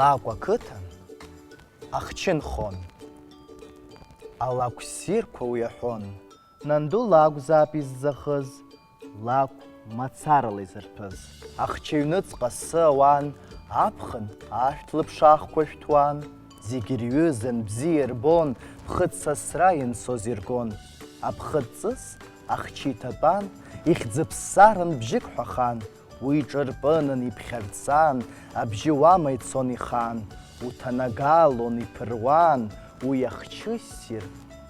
Алакә ақыҭан ахчы нхон, алакә ссирқәа уи аҳәон. Нанду лакәзаап иззахыз, лакә мацарала изырҭәыз. Ахчы аҩныҵҟа асы ауан, аԥхын ашәҭ лыԥшаахқәа шәҭуан. Зегьы ирҩызан, бзиа ирбон, ԥхыӡ сасра ианцоз иргон. Аԥхыӡ ҵыс ахчы иҭатәан, ихьӡыԥссаран бжьык ҳәахан. Уи ҿырпынын, иԥхьарцан, абжьы уама ицон ихан. Уҭанагалон, иԥыруан, уи ахчы ссир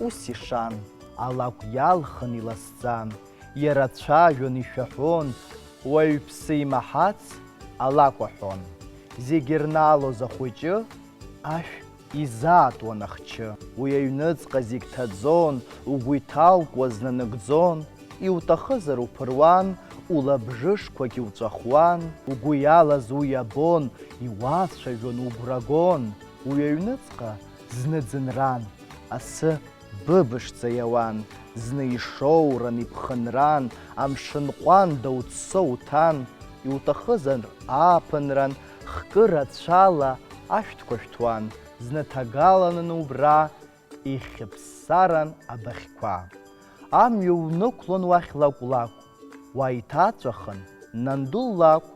ус ишан. Алакә иалхын иласӡан, иара цәажәон, ишәаҳәон, уаҩԥсы имаҳац алакә аҳәон. Зегьы ирнаалоз ахәыҷы, ашә изаатуан ахчы. Уи аҩныҵҟа зегь ҭаӡон, угәы иҭалкуаз нанагӡон. Иуҭахызар уԥыруан, улабжышқәагьы уҵәахуан. Угәы иалаз уи иабон, иуацәажәон, угәрагон. Уи аҩныҵҟа зны ӡынран, асы быбышӡа иауан. Зны ишоуран, иԥхынран, амшын ҟәанда уццо уҭан. Иуҭахызар ааԥынран, хкы рацәала ашәҭқәа шәҭуан. Зны ҭагаланын убра, ихьыԥссаран абахьқәа. Амҩа унықәлон уахь лакә-лакә, уа иҭаҵәахын нанду лакә,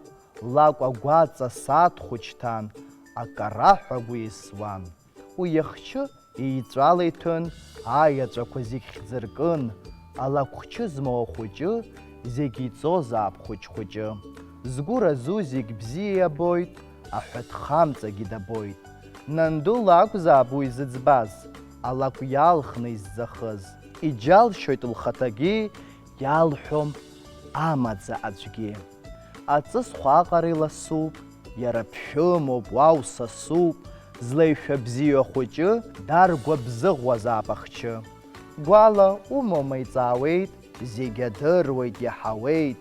лакә агәаҵа сааҭ хәыҷҭан, акараҳәа агәы иаасуан. Уи ахчы еиҵәала иҭәын, аеҵәақәа зегь хьӡыркын. Алакәхчы змоу ахәыҷы, зегь иҵозаап хәыҷ-хәыҷы. Згәы разу зегь бзиа иабоит, аҳәатхамҵагьы дабоит. Нанду лакәзаап уи зыӡбаз, алакә иалхны изӡахыз. Иџьалшьоит лхаҭагьы, иалҳәом амаӡа аӡәгьы. Аҵысхә аҟара иласуп, иара ԥшәымоуп, уау сасуп. Злаишәа бзиа ахәыҷы, даргәабзыӷуазаап ахчы. Гәала умоума иҵаауеит, зегь адыруеит, иаҳауеит.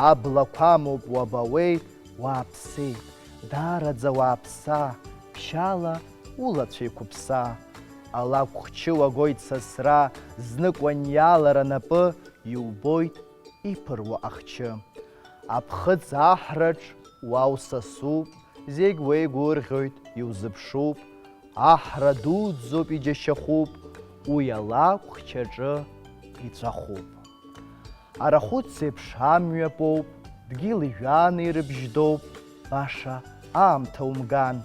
Аблақәа амоуп, уабауеит, уааԥсеит. Даараӡа уааԥса, ԥшьала улацәа еиқәыԥса. Алакәхчы уагоит сасра, знык уаниалара напы, иубоит иԥыруа ахчы. Аԥхыӡ аҳраҿ уа усасуп, зегь уеигәырӷьоит, иузыԥшуп. Аҳра дуӡӡоуп, иџьашьахуп, уи алакәхчаҿы иҵәахуп. Арахәыц еиԥш амҩа поуп, дгьыли жәани рыбжьдоуп. Баша аамҭа умган,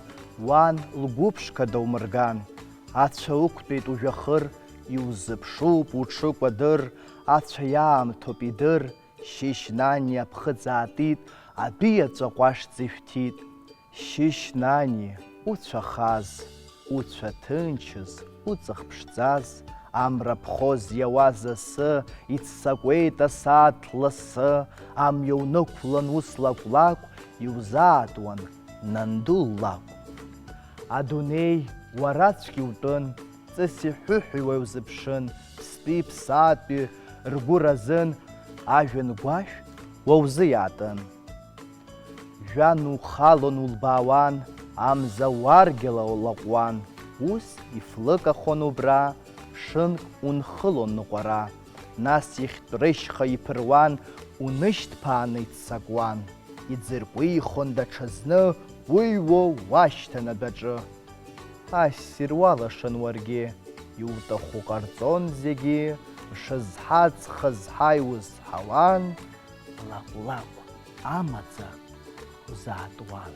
уан лгәыԥшқа даумырган. Ацәа ықәтәеит ужәахыр, иузыԥшуп, уҽыкәадыр. Ацәа иаамҭоуп идыр, шьышь-нани аԥхыӡ аатит, адәы иаҵәа ҟәашӡа ишәҭит. Шьышь-нани уцәахаз, уцәа ҭынчыз, уҵых ԥшӡаз. Амра ԥхоз иауаз асы, иццакуеит асааҭ ласы. Амҩа унықәлан ус лакә-лакә, иузаатуан нанду лакә. Адунеи уарацәгьа иутәын, ҵыс иҳәыҳәуа иузыԥшын. Ԥстәи ԥсаатәи ргәы разын, ажәҩан гәашә уа узы иаатын. Жәан ухалон улбаауан, амза уаргьала улаҟәуан. Ус ифлыкахон убра, шынк унхылон ныҟәара. Нас ихьтә рышьха иԥыруан, унышьҭԥааны иццакуан. Иӡыркәихон даҽазны, уиуо уашьҭан адәаҿы. Ассир уалашан уаргьы, иуҭаху ҟарҵон зегьы. Шызҳац хызҳа иузҳауан, лакә-лакә амаӡа узаатуан.